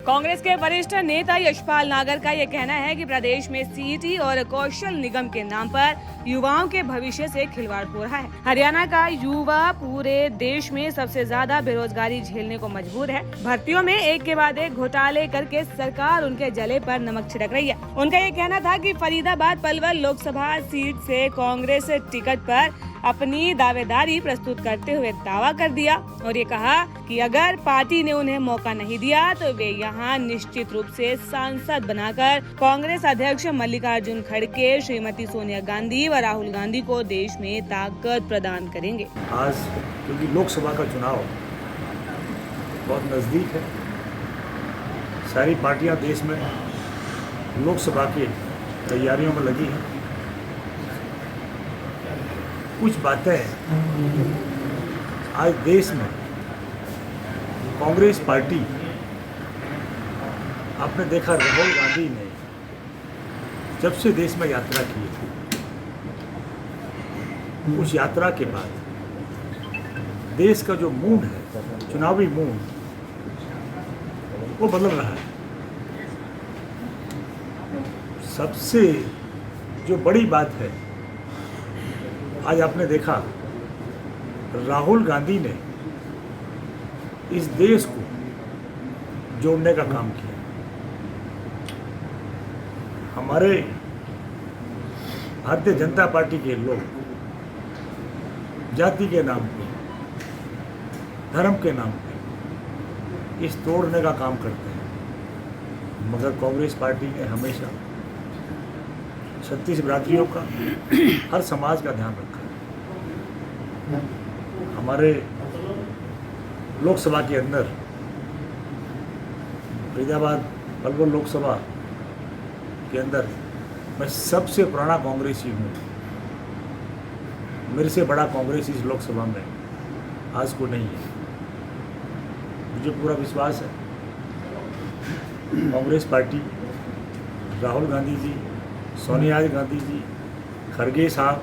कांग्रेस के वरिष्ठ नेता यशपाल नागर का ये कहना है कि प्रदेश में सीईटी और कौशल निगम के नाम पर युवाओं के भविष्य से खिलवाड़ हो रहा है। हरियाणा का युवा पूरे देश में सबसे ज्यादा बेरोजगारी झेलने को मजबूर है। भर्तियों में एक के बाद एक घोटाले करके सरकार उनके जले पर नमक छिड़क रही है। उनका ये कहना था कि फरीदाबाद पलवल लोकसभा सीट से कांग्रेस टिकट पर अपनी दावेदारी प्रस्तुत करते हुए दावा कर दिया और ये कहा कि अगर पार्टी ने उन्हें मौका नहीं दिया तो वे यहाँ निश्चित रूप से सांसद बनाकर कांग्रेस अध्यक्ष मल्लिकार्जुन खड़गे, श्रीमती सोनिया गांधी व राहुल गांधी को देश में ताकत प्रदान करेंगे। आज क्योंकि लोकसभा का चुनाव बहुत नजदीक है, सारी पार्टियां देश में लोकसभा की तैयारियों में लगी हैं। कुछ बातें आज देश में कांग्रेस पार्टी, आपने देखा राहुल गांधी ने जब से देश में यात्रा की है, उस यात्रा के बाद देश का जो मूड है, चुनावी मूड, वो बदल रहा है। सबसे जो बड़ी बात है, आज आपने देखा राहुल गांधी ने इस देश को जोड़ने का काम किया। हमारे भारतीय जनता पार्टी के लोग जाति के नाम पे, धर्म के नाम पे इस तोड़ने का काम करते हैं, मगर कांग्रेस पार्टी ने हमेशा छत्तीस बिरादरियों का, हर समाज का ध्यान रखा है। हमारे लोकसभा के अंदर फरीदाबाद पलवल लोकसभा के अंदर मैं सबसे पुराना कांग्रेसी हूँ। मेरे से बड़ा कांग्रेसी इस लोकसभा में आज को नहीं है। मुझे पूरा विश्वास है कांग्रेस पार्टी, राहुल गांधी जी, सोनिया गांधी जी, खड़गे साहब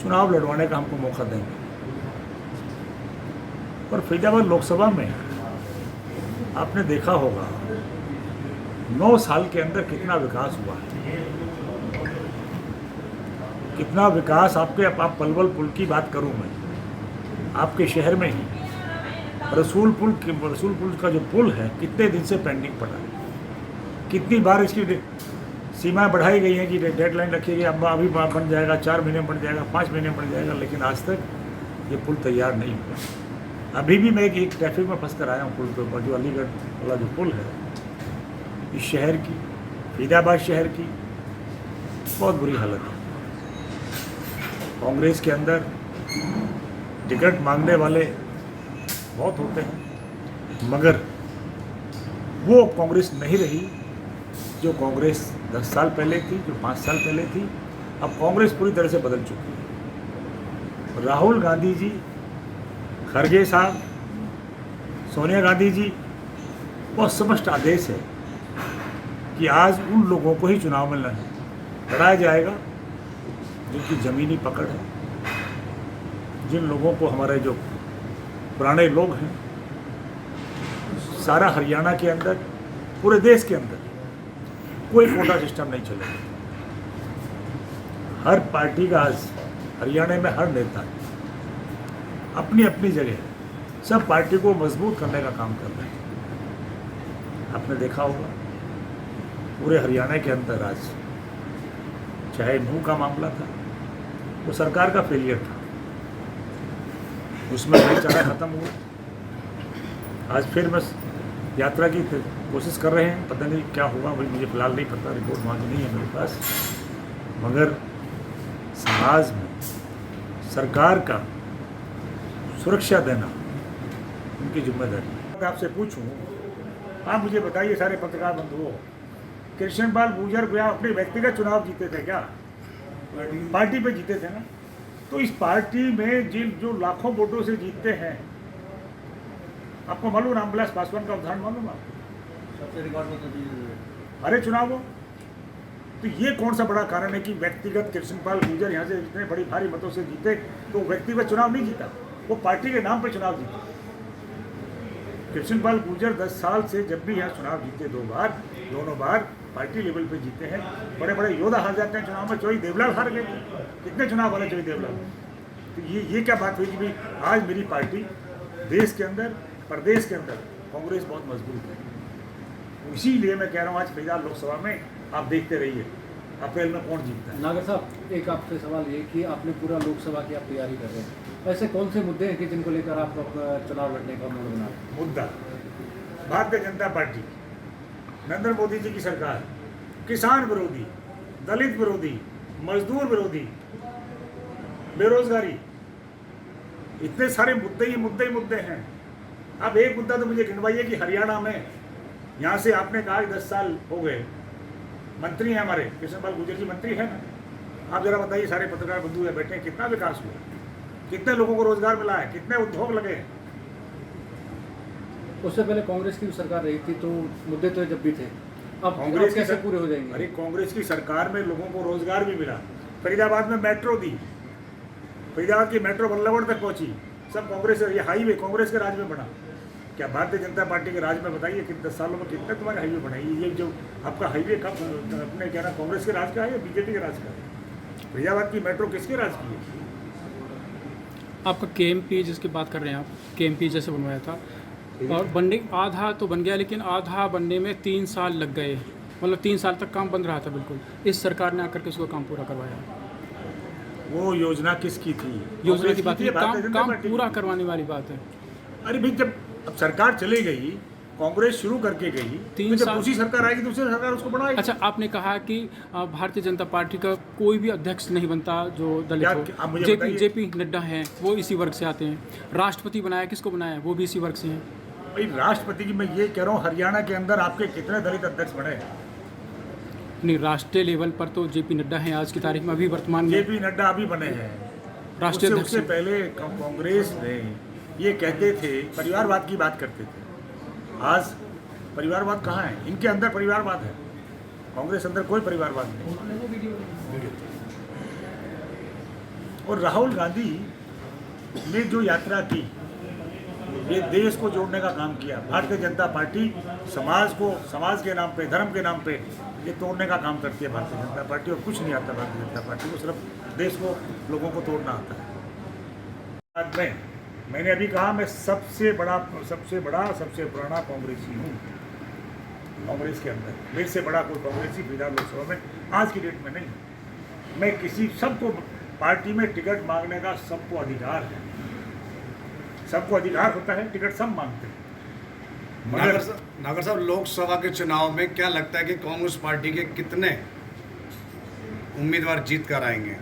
चुनाव लड़वाने का हमको मौका देंगे। और फरीदाबाद लोकसभा में आपने देखा होगा 9 साल के अंदर कितना विकास हुआ है, कितना विकास। आप पलवल पुल की बात करूं मैं, आपके शहर में ही रसूल पुल का जो पुल है, कितने दिन से पेंडिंग पड़ा है। कितनी बार इसकी सीमाएं बढ़ाई गई हैं कि डेडलाइन रखी गई, अब अभी बन जाएगा, 4 महीने में बन जाएगा, 5 महीने में बन जाएगा, लेकिन आज तक ये पुल तैयार नहीं हुआ। अभी भी मैं एक ट्रैफिक में फंस कर आया हूँ पुल पर, जो अलीगढ़ वाला जो पुल है, इस शहर की, फरीदाबाद शहर की बहुत बुरी हालत है। कांग्रेस के अंदर टिकट मांगने वाले बहुत होते हैं, मगर वो कांग्रेस नहीं रही जो कांग्रेस 10 साल पहले थी, जो 5 साल पहले थी। अब कांग्रेस पूरी तरह से बदल चुकी है। राहुल गांधी जी, खड़गे साहब, सोनिया गांधी जी, बहुत स्पष्ट आदेश है कि आज उन लोगों को ही चुनाव में लड़ाया जाएगा जिनकी ज़मीनी पकड़ है, जिन लोगों को, हमारे जो पुराने लोग हैं, सारा हरियाणा के अंदर, पूरे देश के अंदर कोई कोटा सिस्टम नहीं चलेगा। हर पार्टी का आज हरियाणा में हर नेता अपनी अपनी जगह सब पार्टी को मजबूत करने का काम कर रहे हैं। आपने देखा होगा पूरे हरियाणा के अंदर आज चाहे नूह का मामला था, वो सरकार का फेलियर था, उसमें भाईचारा खत्म हुआ। आज फिर बस यात्रा की कोशिश कर रहे हैं, पता नहीं क्या हुआ, भाई मुझे फिलहाल नहीं पता, रिपोर्ट वहाँ की नहीं है मेरे पास, मगर समाज में सरकार का सुरक्षा देना उनकी जिम्मेदारी। आपसे पूछूं, आप मुझे बताइए, सारे पत्रकार बंधुओं, कृष्णपाल गुर्जर क्या अपने व्यक्तिगत चुनाव जीते थे क्या? पार्टी पे जीते थे ना। तो इस पार्टी में जो लाखों वोटों से जीतते हैं, आपको मालूम रामविलास पासवान का उदाहरण मालूम आपको? सबसे रिकॉर्ड में तो अरे चुनाव हो, तो ये कौन सा बड़ा कारण है कि व्यक्तिगत कृष्णपाल गुर्जर यहाँ से इतने बड़ी भारी मतों से जीते? तो व्यक्तिगत चुनाव नहीं जीता, वो पार्टी के नाम पर चुनाव जीता। कृष्णपाल गुर्जर 10 साल से जब भी यहाँ चुनाव जीते, दोनों बार पार्टी लेवल पे जीते हैं। बड़े बड़े योद्धा हार जाते हैं चुनाव में। चोई देवलाल हार गए, कितने चुनाव हारे चोई देवलाल। तो ये क्या बात हुई कि भाई आज मेरी पार्टी देश के अंदर, प्रदेश के अंदर कांग्रेस बहुत मजबूत है। इसीलिए मैं कह रहा हूँ आज फरीदाबाद लोकसभा में आप देखते रहिए अप्रैल में कौन जीतता है। नागर साहब, एक आपसे सवाल ये कि आपने पूरा लोकसभा की आप तैयारी कर रहे हैं, ऐसे कौन से मुद्दे हैं कि जिनको लेकर आप अपना चुनाव लड़ने का मूड बना रहे हैं? मुद्दा भारतीय जनता पार्टी, नरेंद्र मोदी जी की सरकार, किसान विरोधी, दलित विरोधी, मजदूर विरोधी, बेरोजगारी, इतने सारे मुद्दे ही मुद्दे हैं। अब एक मुद्दा तो मुझे गिनवाइए कि हरियाणा में यहाँ से आपने कहा कि 10 साल हो गए, मंत्री हैं हमारे, कृष्णपाल गुर्जर जी मंत्री है ना। आप जरा बताइए, सारे पत्रकार बंधु है बैठे हैं, कितना विकास हुआ, कितने लोगों को रोजगार मिला है, कितने उद्योग लगे हैं। उससे पहले कांग्रेस की भी सरकार रही थी तो मुद्दे तो जब भी थे, अब कांग्रेस कैसे पूरे हो जाएंगे? अरे कांग्रेस की सरकार में लोगों को रोजगार भी मिला। फरीदाबाद में मेट्रो दी, फरीदाबाद की मेट्रो बल्लभगढ़ तक पहुंची, सब कांग्रेस। ये हाईवे कांग्रेस के राज में बना। क्या भारतीय जनता पार्टी के राज में बताइए कि 10 सालों में कितने तुम्हारे हाईवे बनाई? ये जो आपका हाईवे कब अपने क्या ना कांग्रेस के राज का है या बीजेपी के राज का है? फरीदाबाद की मेट्रो किसके राज की है? आपका केएमपी जिसकी बात कर रहे हैं आप, केएमपी जैसे बनवाया था और बनने आधा तो बन गया, लेकिन आधा बनने में 3 साल लग गए। मतलब 3 साल तक काम बंद रहा था बिल्कुल। इस सरकार ने आकर के उसको काम पूरा करवाया। वो योजना किसकी थी? योजना की बात नहीं, काम पूरा करवाने वाली बात है। अरे भाई, जब अब सरकार चली गई, कांग्रेस शुरू करके गई, 3 तो जब साल दूसरी सरकार आएगी दूसरी सरकार उसको बढ़ाएगी। अच्छा, आपने कहा कि भारतीय जनता पार्टी का कोई भी अध्यक्ष नहीं बनता जो दलित हो। जेपी नड्डा हैं, वो इसी वर्ग से आते हैं। राष्ट्रपति बनाया, किसको बनाया? वो भी इसी वर्ग से हैं। भाई राष्ट्रपति की मैं ये कह रहा हूँ, हरियाणा के अंदर आपके कितने दलित अध्यक्ष बने? नहीं, राष्ट्रीय लेवल पर तो जेपी नड्डा हैं आज की तारीख में, अभी वर्तमान में जेपी नड्डा अभी बने हैं। राष्ट्रीय अध्यक्ष। उससे पहले कांग्रेस में ये कहते थे, परिवारवाद की बात करते थे। आज परिवारवाद कहाँ है? इनके अंदर परिवारवाद है, कांग्रेस अंदर कोई परिवारवाद नहीं। और राहुल गांधी ने जो यात्रा की, ये देश को जोड़ने का काम किया। भारतीय जनता पार्टी समाज के नाम पे, धर्म के नाम पे ये तोड़ने का काम करती है भारतीय जनता पार्टी। और कुछ नहीं आता भारतीय जनता पार्टी को, सिर्फ देश को, लोगों को तोड़ना आता है। बाद में मैंने अभी कहा, मैं सबसे बड़ा सबसे पुराना कांग्रेसी हूँ कांग्रेस के अंदर। मेरे से बड़ा कोई कांग्रेसी फरीदाबाद लोकसभा में आज की डेट में नहीं। मैं किसी, सबको पार्टी में टिकट मांगने का सबको अधिकार है, सबको अधिकार होता है, टिकट सब मांगते हैं। नागर साहब, लोकसभा के चुनाव में क्या लगता है कि कांग्रेस पार्टी के कितने उम्मीदवार जीत कर आएंगे?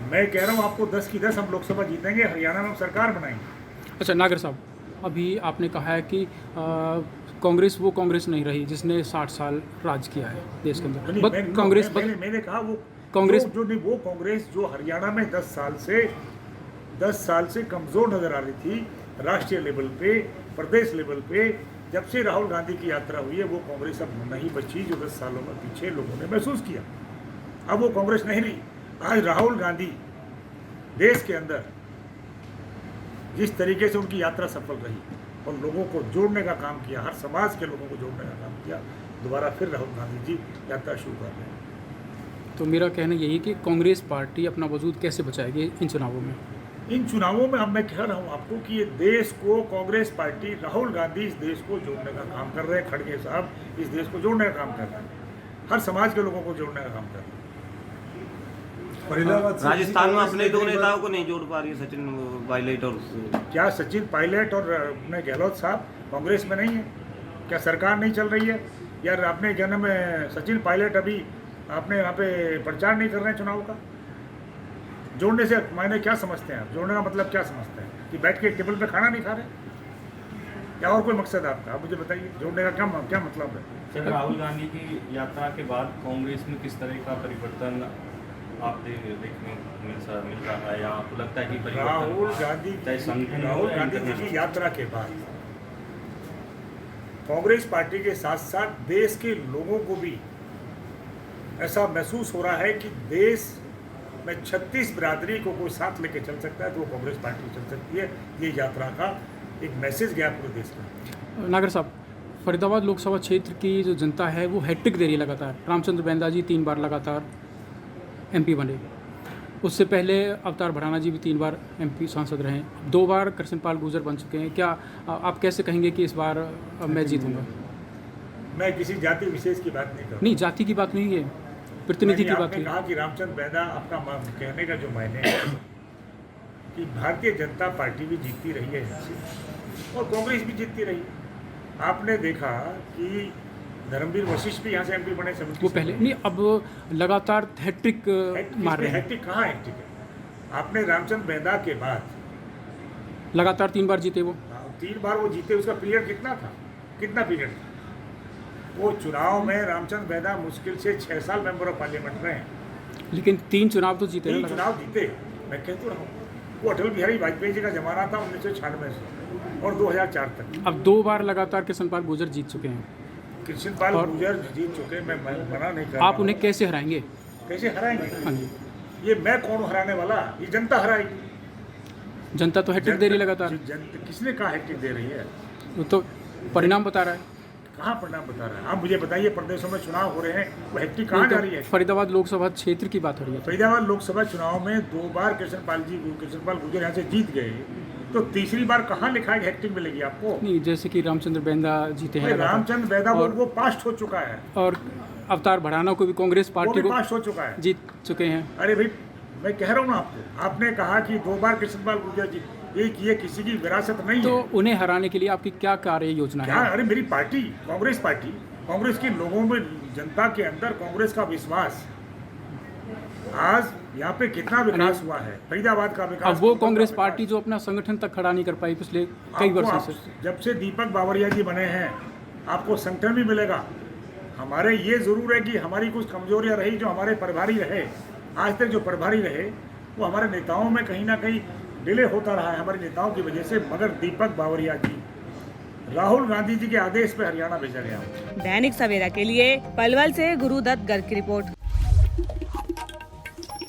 मैं कह रहा हूँ आपको 10 की 10 हम लोकसभा जीतेंगे, हरियाणा में हम सरकार बनाएंगे। अच्छा नागर साहब, अभी आपने कहा है कि कांग्रेस वो कांग्रेस नहीं रही जिसने 60 साल राज किया है देश के अंदर। कांग्रेस मैंने कहा वो कांग्रेस वो कांग्रेस जो हरियाणा में 10 साल से कमज़ोर नज़र आ रही थी, राष्ट्रीय लेवल पे, प्रदेश लेवल पे, जब से राहुल गांधी की यात्रा हुई है, वो कांग्रेस अब नहीं बची जो 10 सालों में पीछे लोगों ने महसूस किया। अब वो कांग्रेस नहीं रही। आज राहुल गांधी देश के अंदर जिस तरीके से उनकी यात्रा सफल रही और लोगों को जोड़ने का काम किया, हर समाज के लोगों को जोड़ने का काम किया, दोबारा फिर राहुल गांधी जी यात्रा शुरू कर रहे हैं। तो मेरा कहना यही कि कांग्रेस पार्टी अपना वजूद कैसे बचाएगी इन चुनावों में? इन चुनावों में अब मैं कह रहा हूँ आपको कि ये देश को, कांग्रेस पार्टी, राहुल गांधी इस देश को जोड़ने का काम कर रहे हैं। खड़गे साहब इस देश को जोड़ने का काम कर रहे हैं, हर समाज के लोगों को जोड़ने का काम कर रहे हैं। राजस्थान में अपने दो नेताओं को नहीं जोड़ पा रही है, सचिन पायलट और क्या सचिन पायलट और अपने गहलोत साहब कांग्रेस में नहीं है? क्या सरकार नहीं चल रही है? यार अपने जन्म में सचिन पायलट अभी अपने यहाँ पे प्रचार नहीं कर रहे हैं चुनाव का। जोड़ने से मायने क्या समझते हैं आप? जोड़ने का मतलब क्या समझते हैं कि बैठ के टेबल पे खाना नहीं खा रहे? क्या और कोई मकसद आपका? आप मुझे बताइए, जोड़ने का क्या मतलब है? सर, राहुल गांधी की यात्रा के बाद कांग्रेस में किस तरह का परिवर्तन आप देखने मिल रहा है, या आपको लगता है कि राहुल गांधी जी की यात्रा के बाद कांग्रेस पार्टी के साथ साथ देश के लोगों को भी ऐसा महसूस हो रहा है कि देश में 36 बिरादरी को कोई साथ लेके चल सकता है तो वो कांग्रेस पार्टी चल सकती है। ये यात्रा का एक मैसेज गया पूरे देश में। नागर साहब, फरीदाबाद लोकसभा क्षेत्र की जो जनता है वो हैट्रिक दे रही है लगातार। रामचंद्र बैनदा जी 3 बार लगातार MP बने, उससे पहले अवतार भड़ाना जी भी 3 बार MP सांसद रहे, 2 बार कृष्णपाल गुर्जर बन चुके हैं। क्या आप कैसे कहेंगे कि इस बार मैं जीतूंगा? मैं किसी जाति विशेष की बात नहीं कर रहा। नहीं, जाति की बात नहीं है, प्रतिनिधि की बात आपने है। कहा कि रामचंद्र बैदा, आपका कहने का जो मायने है कि भारतीय जनता पार्टी भी जीतती रही है यहाँ से और कांग्रेस भी जीतती रही है। आपने देखा कि धर्मवीर वशिष्ठ भी यहाँ से MP बने, वो पहले नहीं, अब लगातार हैट्रिक मार रहे हैं। हैट्रिक कहाँ हैट्रिक है? आपने रामचंद्र बैदा के बाद लगातार 3 बार जीते वो। 3 बार वो जीते, उसका पीरियड कितना था? कितना पीरियड था? वो चुनाव में रामचंद्र बैदा मुश्किल से 6 साल मेंबर ऑफ पार्लियामेंट रहे, लेकिन 3 चुनाव तो जीते 3 ना। चुनाव जीते। मैं कहता रहा हूँ, वो अटल बिहारी वाजपेयी जी का जमाना था 1996 से और 2004 तक। अब 2 बार लगातार कृष्णपाल गुर्जर जीत चुके हैं। कृष्णपाल और- गुर्जर जीत चुके, मैं मना नहीं कर रहा आप हूँ। उन्हें कैसे हराएंगे? कैसे हराएंगे? हाँ जी, ये मैं कौन हराने वाला? ये जनता हराएगी। जनता तो हैट्रिक दे रही है लगातार, किसने कहा हैट्रिक दे रही है? वो तो परिणाम बता रहा है। कहाँ परिणाम बता रहा है? आप मुझे बताइए, प्रदेशों में चुनाव हो रहे हैं, वो हैट्रिक कहाँ जा रही है? फरीदाबाद लोकसभा क्षेत्र की बात हो रही है। फरीदाबाद लोकसभा चुनाव में 2 बार कृष्णपाल गुर्जर यहाँ से जीत गए, तो तीसरी बार कहाँ लिखा है हैट्रिक मिलेगी आपको? नहीं, जैसे कि रामचंद्र बैनदा जीते हैं भाई, लगातार। रामचंद्र बैदा वो पास्ट हो चुका है और अवतार भड़ाना को भी कांग्रेस वो पार्टी भी को पास्ट हो चुका है। जीत चुके हैं। अरे भाई, मैं कह रहा हूँ ना आपको, आपने कहा कि 2 बार कृष्णपाल गुर्जर जी, ये किसी की विरासत नहीं तो है। उन्हें हराने के लिए आपकी क्या कार्य योजना क्या? है? अरे मेरी पार्टी कांग्रेस के लोगों में, जनता के अंदर कांग्रेस का विश्वास, आज यहाँ पे कितना विकास हुआ है, फरीदाबाद का विकास। अब वो कितना कांग्रेस विकास। पार्टी जो अपना संगठन तक खड़ा नहीं कर पाई पिछले कई आपको वर्षों से। जब से दीपक बावरिया जी बने हैं, आपको संगठन भी मिलेगा। हमारे ये जरूर है कि हमारी कुछ कमजोरियां रही, जो हमारे प्रभारी रहे आज तक, जो प्रभारी रहे वो हमारे नेताओं में कहीं ना कहीं डिले होता रहा है, हमारे नेताओं की वजह से। मगर दीपक बावरिया जी, राहुल गांधी जी के आदेश पे हरियाणा भेजा गया। दैनिक सवेरा के लिए पलवल से गुरुदत्त गर्ग की रिपोर्ट।